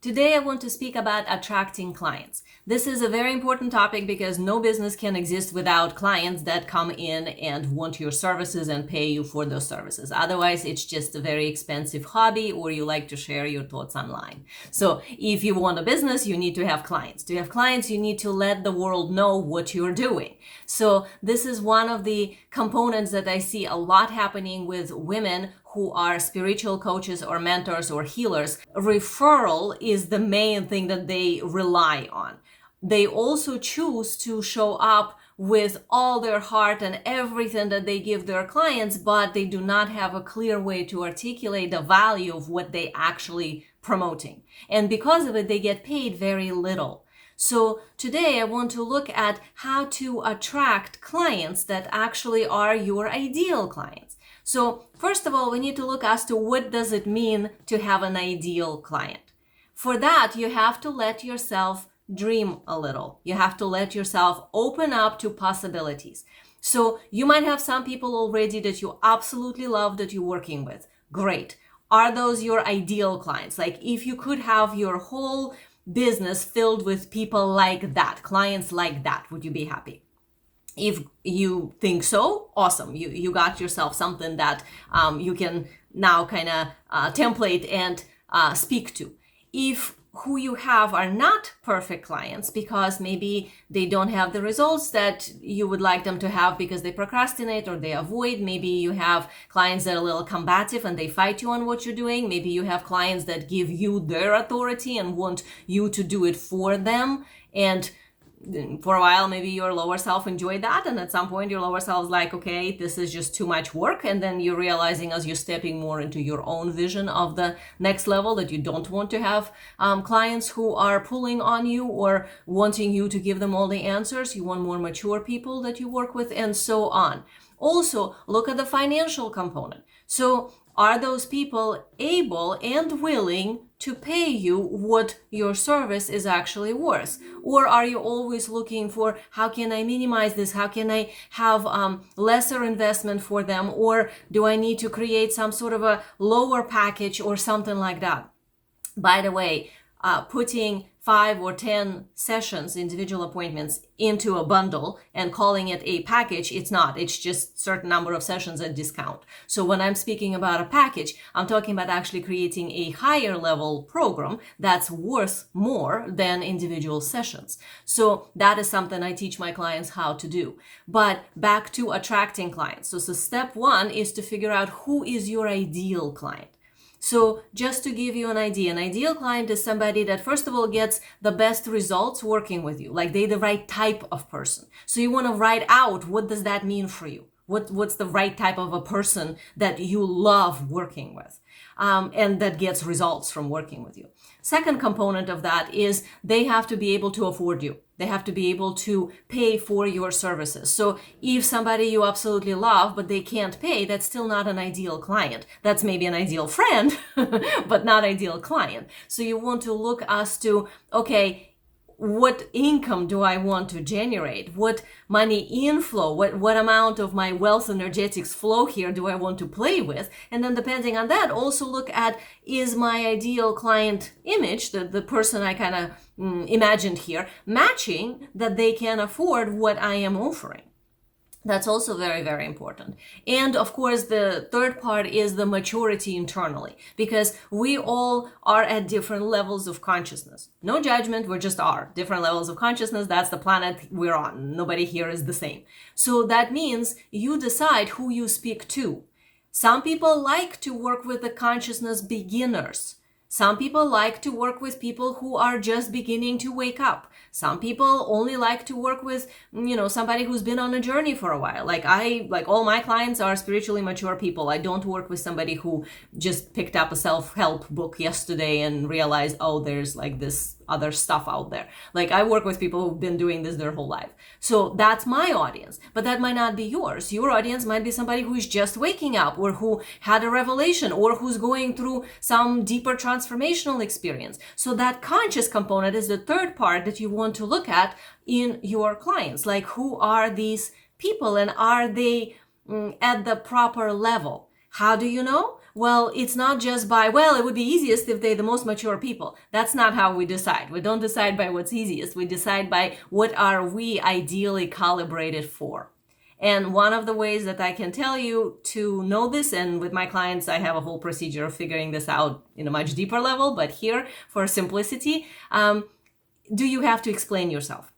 Today, I want to speak about attracting clients. This is a very important topic because no business can exist without clients that come in and want your services and pay you for those services. Otherwise, it's just a very expensive hobby or you like to share your thoughts online. So if you want a business, you need to have clients. To have clients, you need to let the world know what you're doing. So this is one of the components that I see a lot happening with women who are spiritual coaches or mentors or healers. Referral is the main thing that they rely on. They also choose to show up with all their heart and everything that they give their clients, but they do not have a clear way to articulate the value of what they actually promoting. And because of it, they get paid very little. So today I want to look at how to attract clients that actually are your ideal clients. So first of all, we need to look as to what does it mean to have an ideal client. For that, you have to let yourself dream a little. You have to let yourself open up to possibilities. So you might have some people already that you absolutely love that you're working with. Great. Are those your ideal clients? Like if you could have your whole business filled with people like that, clients like that, would you be happy? If you think so, awesome. You got yourself something that you can now kind of template and speak to. If who you have are not perfect clients because maybe they don't have the results that you would like them to have because they procrastinate or they avoid. Maybe you have clients that are a little combative and they fight you on what you're doing. Maybe you have clients that give you their authority and want you to do it for them. And for a while, maybe your lower self enjoyed that. And at some point, your lower self is like, okay, this is just too much work. And then you're realizing as you're stepping more into your own vision of the next level that you don't want to have clients who are pulling on you or wanting you to give them all the answers. You want more mature people that you work with and so on. Also, look at the financial component. So are those people able and willing to pay you what your service is actually worth? Or are you always looking for how can I minimize this? How can I have lesser investment for them? Or do I need to create some sort of a lower package or something like that? By the way, putting 5 or 10 sessions, individual appointments into a bundle and calling it a package, it's not. It's just certain number of sessions at discount. So when I'm speaking about a package, I'm talking about actually creating a higher level program that's worth more than individual sessions. So that is something I teach my clients how to do. But back to attracting clients. So step 1 is to figure out who is your ideal client. So just to give you an idea, an ideal client is somebody that first of all gets the best results working with you, like they're the right type of person. So you want to write out what does that mean for you? What's the right type of a person that you love working with and that gets results from working with you. Second component of that is they have to be able to afford you. They have to be able to pay for your services. So if somebody you absolutely love, but they can't pay, that's still not an ideal client. That's maybe an ideal friend, but not ideal client. So you want to look as to, okay, what income do I want to generate? What money inflow? What amount of my wealth energetics flow here do I want to play with? And then depending on that, also look at, is my ideal client image, the person I kind of imagined here, matching that they can afford what I am offering? That's also very, very important. And of course, the third part is the maturity internally, because we all are at different levels of consciousness. No judgment, we just are. Different levels of consciousness, that's the planet we're on. Nobody here is the same. So that means you decide who you speak to. Some people like to work with the consciousness beginners. Some people like to work with people who are just beginning to wake up. Some people only like to work with, somebody who's been on a journey for a while. Like all my clients are spiritually mature people. I don't work with somebody who just picked up a self-help book yesterday and realized, oh, there's like this other stuff out there. Like I work with people who've been doing this their whole life. So that's my audience, but that might not be yours. Your audience might be somebody who is just waking up or who had a revelation or who's going through some deeper transformational experience. So that conscious component is the third part that you want to look at in your clients. Like who are these people and are they at the proper level? How do you know? Well, it's not just by, well, it would be easiest if they're the most mature people. That's not how we decide. We don't decide by what's easiest. We decide by what are we ideally calibrated for. And one of the ways that I can tell you to know this, and with my clients, I have a whole procedure of figuring this out in a much deeper level, but here, for simplicity, do you have to explain yourself?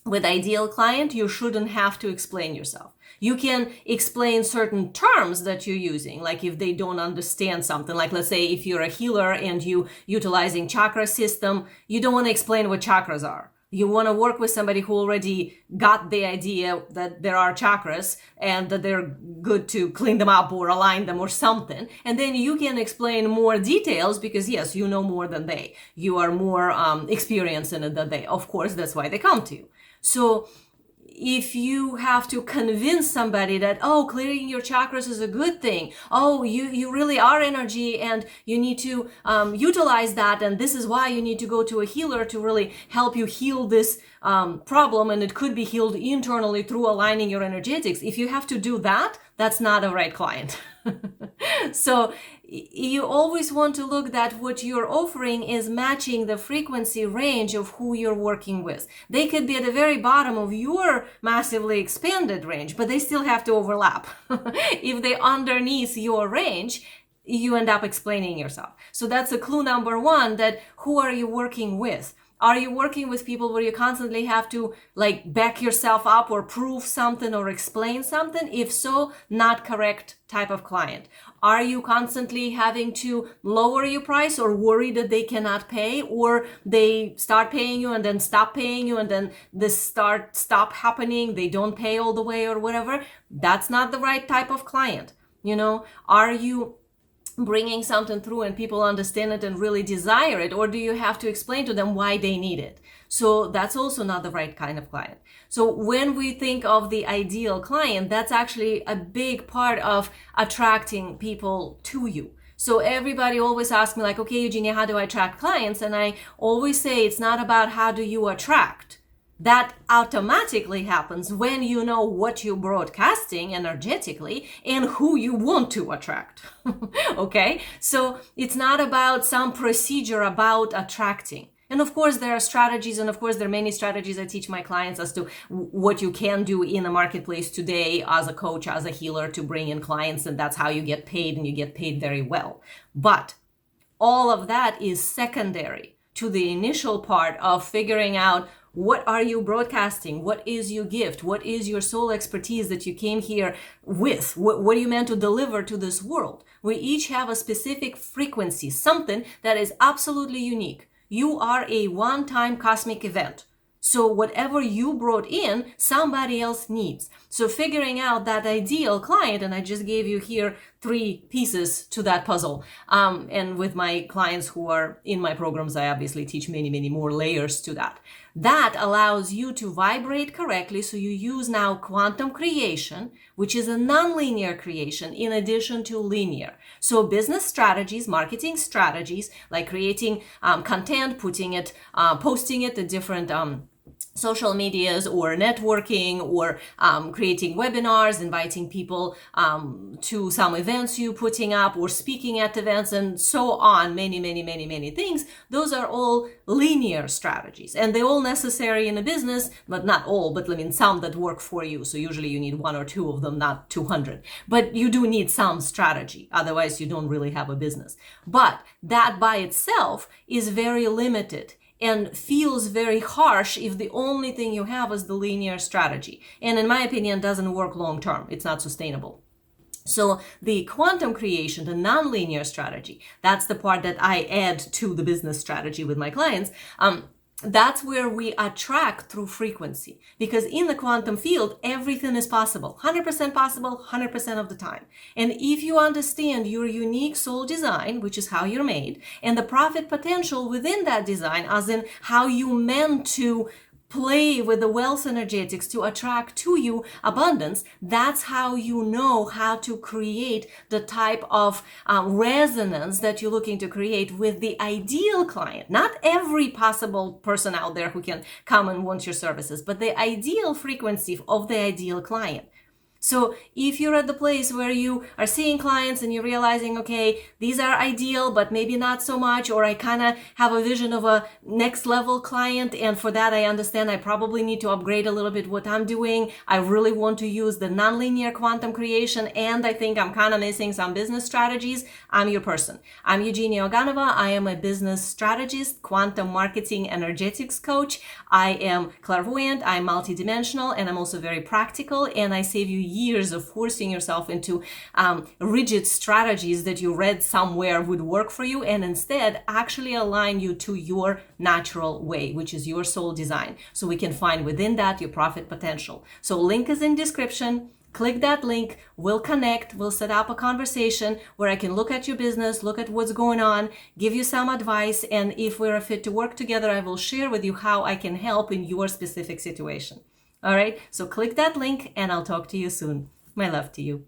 With ideal client, you shouldn't have to explain yourself. You can explain certain terms that you're using, like if they don't understand something, like let's say if you're a healer and you utilizing chakra system, you don't want to explain what chakras are. You want to work with somebody who already got the idea that there are chakras and that they're good to clean them up or align them or something. And then you can explain more details because, yes, you know more than they. You are more experienced in it than they. Of course, that's why they come to you. So if you have to convince somebody that, oh, clearing your chakras is a good thing. Oh, you really are energy and you need to utilize that. And this is why you need to go to a healer to really help you heal this problem. And it could be healed internally through aligning your energetics. If you have to do that, that's not a right client. So you always want to look that what you're offering is matching the frequency range of who you're working with. They could be at the very bottom of your massively expanded range, but they still have to overlap. If they're underneath your range, you end up explaining yourself. So that's a clue number one, that who are you working with? Are you working with people where you constantly have to like back yourself up or prove something or explain something? If so, not correct type of client. Are you constantly having to lower your price or worry that they cannot pay, or they start paying you and then stop paying you and then this stop happening, they don't pay all the way or whatever? That's not the right type of client. You know, are you bringing something through and people understand it and really desire it, or do you have to explain to them why they need it? So that's also not the right kind of client. So when we think of the ideal client, that's actually a big part of attracting people to you. So everybody always asks me like, okay, Eugenia, how do I attract clients? And I always say it's not about how do you attract. That automatically happens when you know what you're broadcasting energetically and who you want to attract. Okay? So it's not about some procedure about attracting. And of course, there are strategies, and of course, there are many strategies I teach my clients as to what you can do in the marketplace today as a coach, as a healer, to bring in clients, and that's how you get paid, and you get paid very well. But all of that is secondary to the initial part of figuring out what are you broadcasting? What is your gift? What is your soul expertise that you came here with? What are you meant to deliver to this world? We each have a specific frequency, something that is absolutely unique. You are a one-time cosmic event. So whatever you brought in, somebody else needs. So figuring out that ideal client, and I just gave you here 3 pieces to that puzzle. And with my clients who are in my programs, I obviously teach many, many more layers to that. That allows you to vibrate correctly. So you use now quantum creation, which is a nonlinear creation in addition to linear. So business strategies, marketing strategies, like creating content, putting it, posting it at different social medias or networking, or creating webinars, inviting people to some events you putting up, or speaking at events, and so on. Many things. Those are all linear strategies, and they're all necessary in a business, but not all, but I mean some that work for you. So usually you need 1 or 2 of them, not 200, but you do need some strategy. Otherwise you don't really have a business. But that by itself is very limited and feels very harsh if the only thing you have is the linear strategy. And in my opinion, doesn't work long term. It's not sustainable. So the quantum creation, the nonlinear strategy, that's the part that I add to the business strategy with my clients. That's where we attract through frequency, because in the quantum field, everything is possible, 100% possible, 100% of the time. And if you understand your unique soul design, which is how you're made, and the profit potential within that design, as in how you meant to play with the wealth energetics to attract to you abundance, that's how you know how to create the type of resonance that you're looking to create with the ideal client. Not every possible person out there who can come and want your services, but the ideal frequency of the ideal client. So if you're at the place where you are seeing clients and you're realizing, okay, these are ideal, but maybe not so much, or I kind of have a vision of a next level client, and for that I understand I probably need to upgrade a little bit what I'm doing. I really want to use the nonlinear quantum creation, and I think I'm kind of missing some business strategies. I'm your person. I'm Eugenia Oganova. I am a business strategist, quantum marketing, energetics coach. I am clairvoyant, I'm multidimensional, and I'm also very practical, and I save you years of forcing yourself into rigid strategies that you read somewhere would work for you, and instead actually align you to your natural way, which is your soul design, so we can find within that your profit potential. So link is in description. Click that link, we'll connect, we'll set up a conversation where I can look at your business, look at what's going on, give you some advice, and if we're a fit to work together, I will share with you how I can help in your specific situation. All right, so click that link and I'll talk to you soon. My love to you.